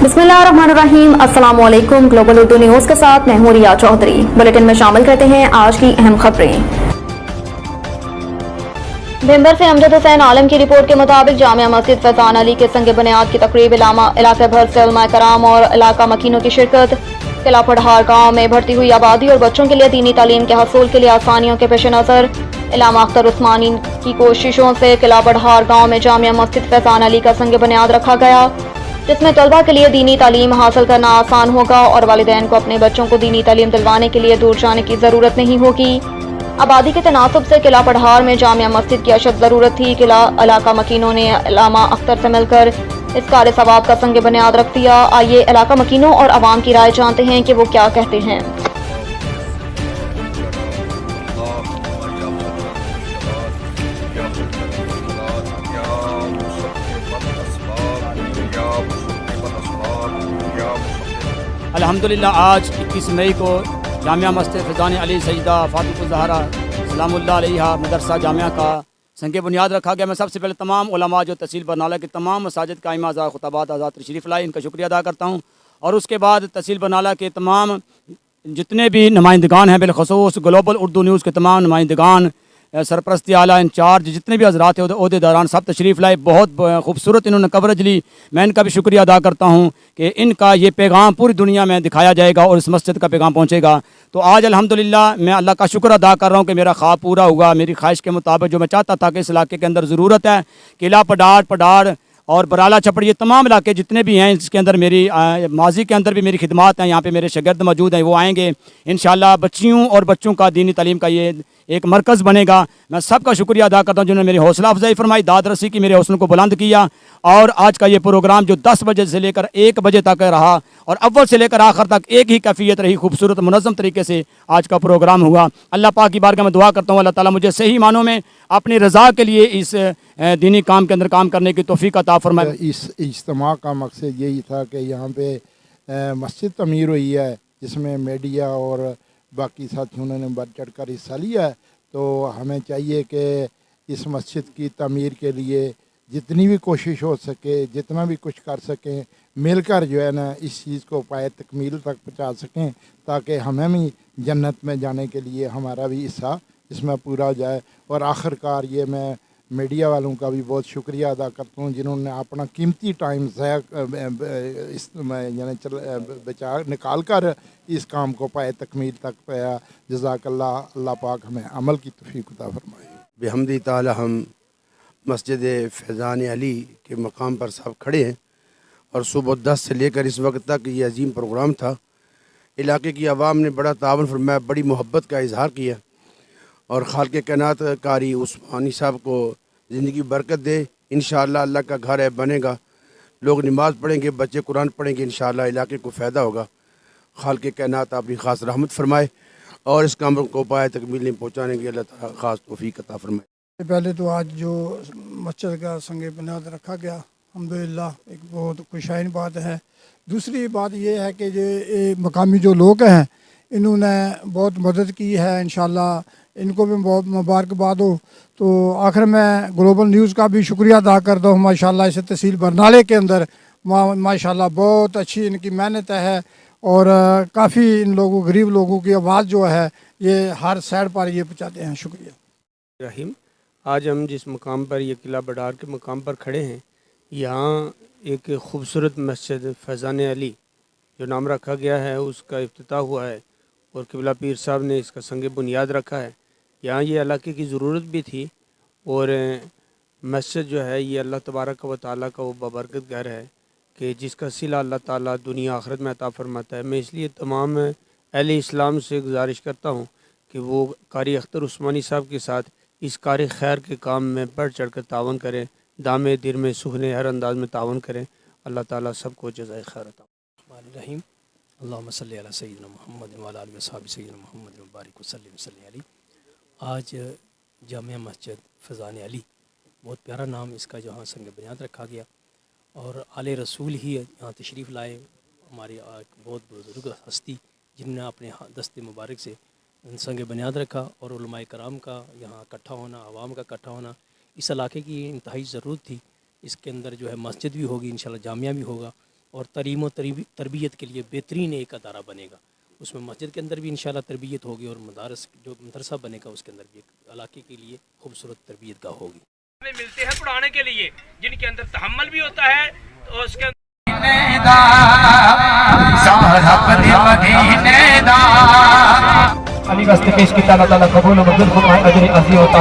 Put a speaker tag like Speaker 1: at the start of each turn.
Speaker 1: बिस्मिल्लाहिर्रहमानिर्रहीम। अस्सलामु अलैकुम। ग्लोबल उर्दू न्यूज़ के साथ मैं हूं रिया चौधरी। बुलेटिन में शामिल करते हैं आज की अहम खबरें। मेंबर से अमजद हुसैन आलम की रिपोर्ट के मुताबिक जामिया मस्जिद फैजान अली के संग बुनियाद की तकरीब इलाके भर से उलमा कराम और इलाका मकीनों की शिरकत। किला पढ़ार गाँव में बढ़ती हुई आबादी और बच्चों के लिए दीनी तालीम के हसूल के लिए आसानियों के पेश नज़र इलामा अख्तर उस्मानी की कोशिशों से किला पढ़ार गाँव में जामिया मस्जिद फैजान अली का संग बुनियाद रखा गया, जिसमें तलबा के लिए दीनी तालीम हासिल करना आसान होगा और वालिदैन को अपने बच्चों को दीनी तालीम दिलवाने के लिए दूर जाने की ज़रूरत नहीं होगी। आबादी के तनासब से किला पढ़ार में जामिया मस्जिद की अशद ज़रूरत थी। किला इलाका मकीनों ने इलामा अख्तर से मिलकर इस कार्य सवाब का संग बुनियाद रख दिया। आइए इलाका मकीनों और आवाम की राय जानते हैं कि वो क्या कहते हैं।
Speaker 2: अल्हम्दुलिल्लाह आज 21 मई को जामिया मस्जिद फैजान अली सैयदा फातिमा ज़हरा सलामुल्लाह अलैहा मदरसा जामिया का संग बुनियाद रखा गया। मैं सबसे पहले तमाम उलमा जो तहसील बरनाला के तमाम मसाजिद कायमा आज़ाद खुताबात आज़ाद तशरीफ़ लाई, इनका शुक्रिया अदा करता हूँ। और उसके बाद तहसील बरनाला के तमाम जितने भी नुमाइंदगान हैं, बिलखसूस ग्लोबल उर्दू न्यूज़ के तमाम नुमाइंदगान, सरपरस्ती आला इंचार्ज जितने भी हज़रात थे ओहदेदारान सब तशरीफ़ लाए, बहुत खूबसूरत इन्होंने कवरेज ली। मैं इनका भी शुक्रिया अदा करता हूँ कि इनका ये पैगाम पूरी दुनिया में दिखाया जाएगा और इस मस्जिद का पैगाम पहुँचेगा। तो आज अल्हम्दुलिल्लाह मैं अल्लाह का शुक्र अदा कर रहा हूँ कि मेरा ख्वाब पूरा हुआ। मेरी ख्वाहिश के मुताबिक जो मैं चाहता था कि इस इलाके के अंदर ज़रूरत है, किला पढ़ार और बराला छपड़ ये तमाम इलाके जितने भी हैं, इसके अंदर मेरी माजी के अंदर भी मेरी खिदमात हैं। यहाँ पे मेरे शागिर्द मौजूद हैं, वो आएंगे इंशाअल्लाह। बच्चियों और बच्चों का दीनी तालीम का ये एक मरकज़ बनेगा। मैं सबका शुक्रिया अदा करता हूँ जिन्होंने मेरी हौसला अफजाई फरमाई, दाद रसी की, मेरे हौसलों को बुलंद किया। और आज का ये प्रोग्राम जो 10 बजे से लेकर 1 बजे तक रहा और अव्वल से लेकर आखिर तक एक ही कैफियत रही, खूबसूरत मुनज़्ज़म तरीके से आज का प्रोग्राम हुआ। अल्लाह पाक की बारगाह में दुआ करता हूँ अल्लाह ताला मुझे सही मानों में अपनी रज़ा के लिए इस दीनी काम के अंदर काम करने की तौफीक अता फरमाए।
Speaker 3: इस इज्तिमा का मकसद यही था कि यहाँ पे मस्जिद तमीर हुई है, जिसमें मीडिया और बाकी साथियों ने बढ़ चढ़ कर हिस्सा लिया है। तो हमें चाहिए कि इस मस्जिद की तमीर के लिए जितनी भी कोशिश हो सके, जितना भी कुछ कर सकें, मिलकर जो है ना इस चीज़ को पाए तकमील तक पहुँचा सकें, ताकि हमें भी जन्नत में जाने के लिए हमारा भी हिस्सा इसमें पूरा हो जाए। और आखिरकार ये मैं मीडिया वालों का भी बहुत शुक्रिया अदा करता हूँ जिन्होंने अपना कीमती टाइम बचा निकाल कर इस काम को पाए तकमील तक पाया। जज़ाकल्लाह। अल्लाह पाक हमें अमल की तौफीक अता फरमाए।
Speaker 4: बिहम्दी ताला हम मस्जिद फैज़ान अली के मकाम पर सब खड़े हैं और सुबह 10 से लेकर इस वक्त तक ये अजीम प्रोग्राम था। इलाके की आवाम ने बड़ा तावन फरमाया, बड़ी मोहब्बत का इजहार किया और खालिक़ कायनात कारी उस्मानी साहब को ज़िंदगी बरकत दे। इंशाअल्लाह अल्लाह का घर है, बनेगा, लोग नमाज़ पढ़ेंगे, बच्चे कुरान पढ़ेंगे, इंशाअल्लाह इलाके को फ़ायदा होगा। खालिक़ कायनात अपनी ख़ास रहमत फरमाए और इस काम को पाए तकमील में पहुँचाने की अल्लाह ताला ख़ास तौफ़ीक अता फरमाए।
Speaker 5: पहले तो आज जो मस्जिद का संग बुनियाद रखा गया, अल्हम्दुलिल्लाह एक बहुत खुशाइन बात है। दूसरी बात ये है कि ये मकामी जो लोग हैं इन्होंने बहुत मदद की है, इंशाअल्लाह इनको भी बहुत मुबारकबाद हो। तो आखिर में ग्लोबल न्यूज़ का भी शुक्रिया अदा करता हूँ। माशाल्लाह इस तहसील बरनाले के अंदर माशाल्लाह बहुत अच्छी इनकी मेहनत है और काफ़ी इन लोगों गरीब लोगों की आवाज़ जो है ये हर साइड पर ये पहुँचाते हैं। शुक्रिया।
Speaker 6: रहीम, आज हम जिस मकाम पर ये किला पढ़ार के मकाम पर खड़े हैं, यहाँ एक ख़ूबसूरत मस्जिद फैज़ान अली जो नाम रखा गया है उसका इफ्तिताह हुआ है और क़िबला पीर साहब ने इसका संग बुनियाद रखा है। यहाँ ये इलाके की ज़रूरत भी थी और मस्जिद जो है ये अल्लाह तबारक व तआला का वो बबरकत घर है कि जिसका सिला अल्लाह ताला दुनिया आखिरत में अता फरमाता है। मैं इसलिए तमाम अहले इस्लाम से गुजारिश करता हूँ कि वो कारी अख्तर उस्मानी साहब के साथ इस कारी खैर के काम में बढ़ चढ़ कर तावन करें, दामे दिर में सुखने हर अंदाज में तावन करें। अल्लाह ताला सबको जज़ाए खैर अता फरमाए।
Speaker 7: अल्लाहुम्मा सल्ली अला सय्यिदिना मुहम्मद व अला आलिहि व सहाबिहि सय्यिदिना मुहम्मद व बारिक वसल्लिम अलैहि। आज जामिया मस्जिद फैज़ान अली, बहुत प्यारा नाम इसका, जहाँ संग बुनियाद रखा गया और आले रसूल ही यहाँ तशरीफ़ लाए। हमारे बहुत बुज़ुर्ग हस्ती जिन्होंने अपने दस्ते मुबारक से संग बुनियाद रखा और उलमाए कराम का यहाँ इकट्ठा होना, आवाम का इकट्ठा होना इस इलाके की इंतहाई ज़रूरत थी। इसके अंदर जो है मस्जिद भी होगी, इंशाल्लाह जामिया भी होगा। اور تعلیم و تربیت کے لیے بہترین ایک ادارہ بنے گا. اس میں مسجد کے اندر بھی انشاءاللہ تربیت ہوگی اور مدارس جو مدرسہ بنے گا اس کے اندر بھی ایک علاقے کے لیے خوبصورت تربیت گاہ ہوگی.
Speaker 8: ملتے ہیں پڑھانے کے لیے جن کے اندر تحمل بھی ہوتا ہے اور اس کے
Speaker 9: علی واسطے پیش کیتا اللہ تعالیٰ قبول و منظور فرمائے اجر عظیم ہوتا